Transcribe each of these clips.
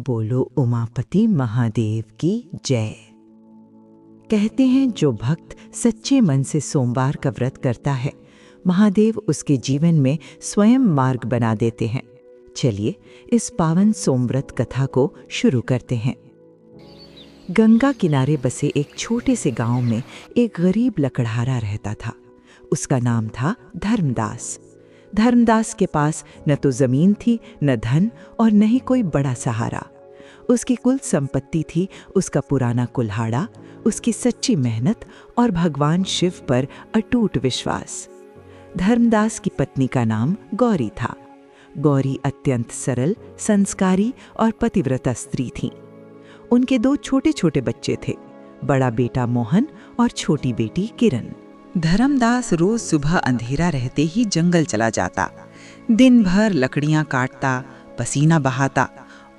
बोलो उमापति महादेव की जय। कहते हैं जो भक्त सच्चे मन से सोमवार का व्रत करता है, महादेव उसके जीवन में स्वयं मार्ग बना देते हैं। चलिए इस पावन सोमव्रत कथा को शुरू करते हैं। गंगा किनारे बसे एक छोटे से गांव में एक गरीब लकड़हारा रहता था। उसका नाम था धर्मदास। धर्मदास के पास न तो जमीन थी, न धन और न ही कोई बड़ा सहारा। उसकी कुल संपत्ति थी उसका पुराना कुल्हाड़ा, उसकी सच्ची मेहनत और भगवान शिव पर अटूट विश्वास। धर्मदास की पत्नी का नाम गौरी था। गौरी अत्यंत सरल, संस्कारी और पतिव्रता स्त्री थी। उनके दो छोटे छोटे बच्चे थे, बड़ा बेटा मोहन और छोटी बेटी किरण। धर्मदास रोज सुबह अंधेरा रहते ही जंगल चला जाता। दिन भर लकड़ियां काटता, पसीना बहाता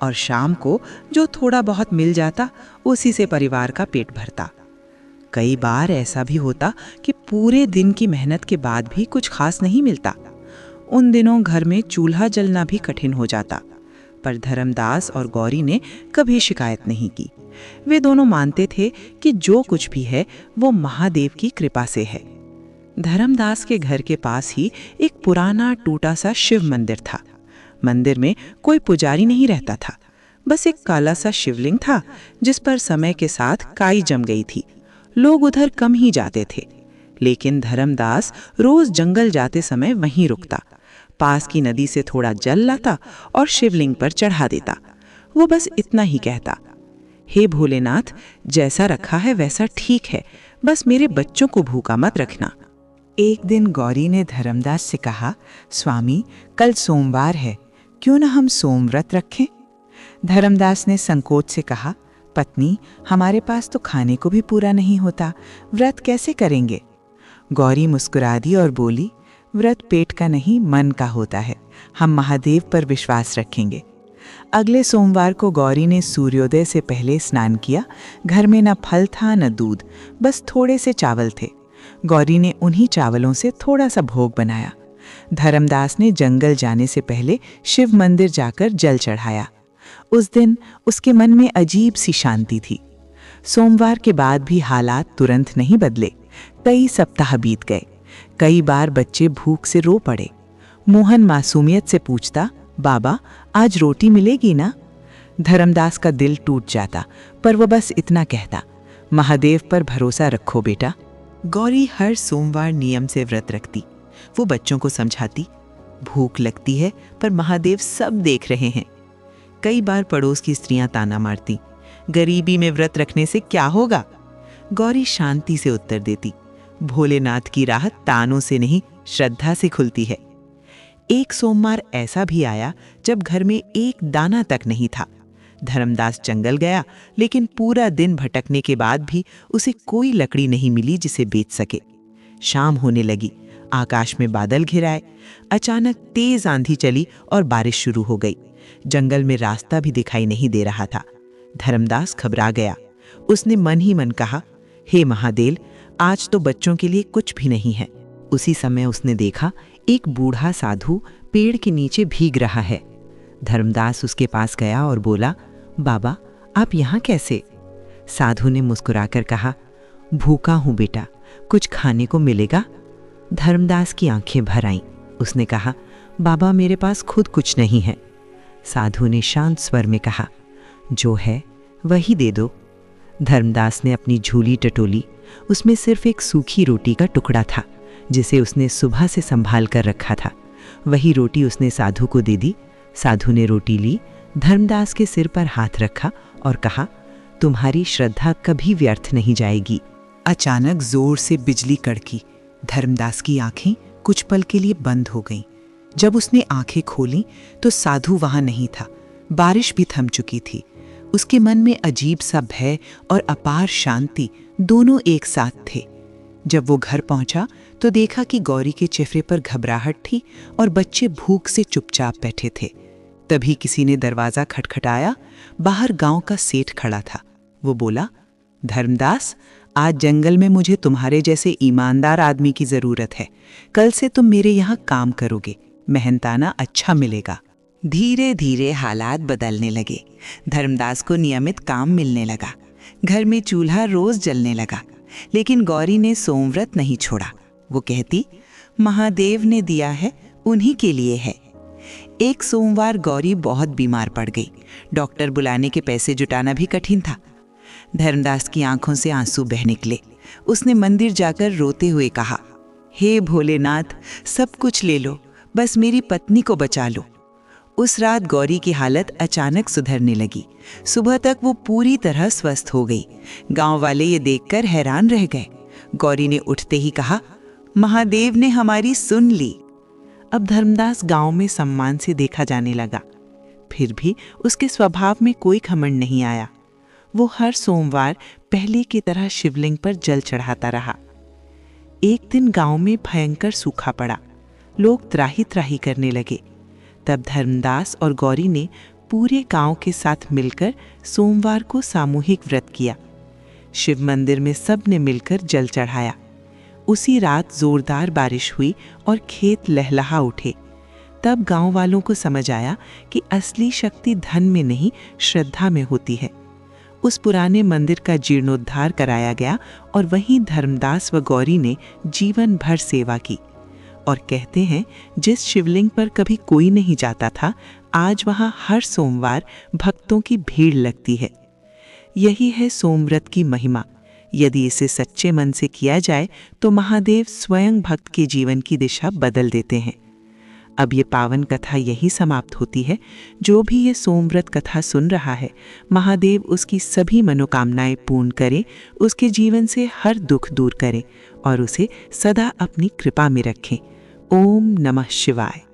और शाम को जो थोड़ा बहुत मिल जाता उसी से परिवार का पेट भरता। कई बार ऐसा भी होता कि पूरे दिन की मेहनत के बाद भी कुछ खास नहीं मिलता। उन दिनों घर में चूल्हा जलना भी कठिन हो जाता, पर धर्मदास और गौरी ने कभी शिकायत नहीं की। वे दोनों मानते थे कि जो कुछ भी है वो महादेव की कृपा से है। धर्मदास के घर के पास ही एक पुराना टूटा सा शिव मंदिर था। मंदिर में कोई पुजारी नहीं रहता था, बस एक काला सा शिवलिंग था जिस पर समय के साथ काई जम गई थी। लोग उधर कम ही जाते थे, लेकिन धर्मदास रोज जंगल जाते समय वहीं रुकता, पास की नदी से थोड़ा जल लाता और शिवलिंग पर चढ़ा देता। वो बस इतना ही कहता, हे भोलेनाथ, जैसा रखा है वैसा ठीक है, बस मेरे बच्चों को भूखा मत रखना। एक दिन गौरी ने धर्मदास से कहा, स्वामी, कल सोमवार है, क्यों ना हम सोमव्रत रखें? धर्मदास ने संकोच से कहा, पत्नी, हमारे पास तो खाने को भी पूरा नहीं होता, व्रत कैसे करेंगे? गौरी मुस्कुरा दी और बोली, व्रत पेट का नहीं मन का होता है, हम महादेव पर विश्वास रखेंगे। अगले सोमवार को गौरी ने सूर्योदय से पहले स्नान किया। घर में न फल था न दूध, बस थोड़े से चावल थे। गौरी ने उन्हीं चावलों से थोड़ा सा भोग बनाया। धर्मदास ने जंगल जाने से पहले शिव मंदिर जाकर जल चढ़ाया। उस दिन उसके मन में अजीब सी शांति थी। सोमवार के बाद भी हालात तुरंत नहीं बदले। कई सप्ताह बीत गए। कई बार बच्चे भूख से रो पड़े। मोहन मासूमियत से पूछता, बाबा, आज रोटी मिलेगी ना? धर्मदास का दिल टूट जाता, पर वो बस इतना कहता, महादेव पर भरोसा रखो बेटा। गौरी हर सोमवार नियम से व्रत रखती। वो बच्चों को समझाती, भूख लगती है पर महादेव सब देख रहे हैं। कई बार पड़ोस की स्त्रियां ताना मारती, गरीबी में व्रत रखने से क्या होगा? गौरी शांति से उत्तर देती, भोलेनाथ की राह तानों से नहीं, श्रद्धा से खुलती है। एक सोमवार ऐसा भी आया जब घर में एक दाना तक नहीं था। धर्मदास जंगल गया, लेकिन पूरा दिन भटकने के बाद भी उसे कोई लकड़ी नहीं मिली जिसे बेच सके। शाम होने लगी, आकाश में बादल घिर आए। अचानक तेज आंधी चली और बारिश शुरू हो गई। जंगल में रास्ता भी दिखाई नहीं दे रहा था। धर्मदास घबरा गया। उसने मन ही मन कहा, हे महादेव, आज तो बच्चों के लिए कुछ भी नहीं है। उसी समय उसने देखा एक बूढ़ा साधु पेड़ के नीचे भीग रहा है। धर्मदास उसके पास गया और बोला, बाबा, आप यहाँ कैसे? साधु ने मुस्कुराकर कहा, भूखा हूँ बेटा, कुछ खाने को मिलेगा? धर्मदास की आंखें भर आईं। उसने कहा, बाबा, मेरे पास खुद कुछ नहीं है। साधु ने शांत स्वर में कहा, जो है वही दे दो। धर्मदास ने अपनी झोली टटोली। उसमें सिर्फ एक सूखी रोटी का टुकड़ा था जिसे उसने सुबह से संभाल कर रखा था। वही रोटी उसने साधु को दे दी। साधु ने रोटी ली, धर्मदास के सिर पर हाथ रखा और कहा, तुम्हारी श्रद्धा कभी व्यर्थ नहीं जाएगी। अचानक जोर से बिजली कड़की। धर्मदास की आंखें कुछ पल के लिए बंद हो गईं। जब उसने आंखें खोलीं तो साधु वहां नहीं था। बारिश भी थम चुकी थी। उसके मन में अजीब सा भय और अपार शांति दोनों एक साथ थे। जब वो घर पहुंचा तो देखा कि गौरी के चेहरे पर घबराहट थी और बच्चे भूख से चुपचाप बैठे थे। तभी किसी ने दरवाजा खटखटाया। बाहर गांव का सेठ खड़ा था। वो बोला, धर्मदास, आज जंगल में मुझे तुम्हारे जैसे ईमानदार आदमी की जरूरत है। कल से तुम मेरे यहाँ काम करोगे, मेहनताना अच्छा मिलेगा। धीरे धीरे हालात बदलने लगे। धर्मदास को नियमित काम मिलने लगा। घर में चूल्हा रोज जलने लगा। लेकिन गौरी ने सोमव्रत नहीं छोड़ा। वो कहती, महादेव ने दिया है, उन्हीं के लिए है। एक सोमवार गौरी बहुत बीमार पड़ गई। डॉक्टर बुलाने के पैसे जुटाना भी कठिन था। धर्मदास की आंखों से आंसू बह निकले। उसने मंदिर जाकर रोते हुए कहा, हे भोलेनाथ, सब कुछ ले लो, बस मेरी पत्नी को बचा लो। उस रात गौरी की हालत अचानक सुधरने लगी। सुबह तक वो पूरी तरह स्वस्थ हो गई। गांव वाले ये देखकर हैरान रह गए। गौरी ने उठते ही कहा, महादेव ने हमारी सुन ली। अब धर्मदास गांव में सम्मान से देखा जाने लगा। फिर भी उसके स्वभाव में कोई घमंड नहीं आया। वो हर सोमवार पहले की तरह शिवलिंग पर जल चढ़ाता रहा। एक दिन गांव में भयंकर सूखा पड़ा। लोग त्राही त्राही करने लगे। तब धर्मदास और गौरी ने पूरे गांव के साथ मिलकर सोमवार को सामूहिक व्रत किया। शिव मंदिर में सब ने मिलकर जल चढ़ाया। उसी रात जोरदार बारिश हुई और खेत लहलहा उठे। तब गांव वालों को समझ आया कि असली शक्ति धन में नहीं, श्रद्धा में होती है। उस पुराने मंदिर का जीर्णोद्धार कराया गया और वहीं धर्मदास व गौरी ने जीवन भर सेवा की। और कहते हैं, जिस शिवलिंग पर कभी कोई नहीं जाता था, आज वहां हर सोमवार भक्तों की भीड़ लगती है। यही है सोमव्रत की महिमा। यदि इसे सच्चे मन से किया जाए तो महादेव स्वयं भक्त के जीवन की दिशा बदल देते हैं। अब ये पावन कथा यही समाप्त होती है। जो भी ये सोमव्रत कथा सुन रहा है, महादेव उसकी सभी मनोकामनाएं पूर्ण करें, उसके जीवन से हर दुख दूर करें और उसे सदा अपनी कृपा में रखें। ओम नमः शिवाय।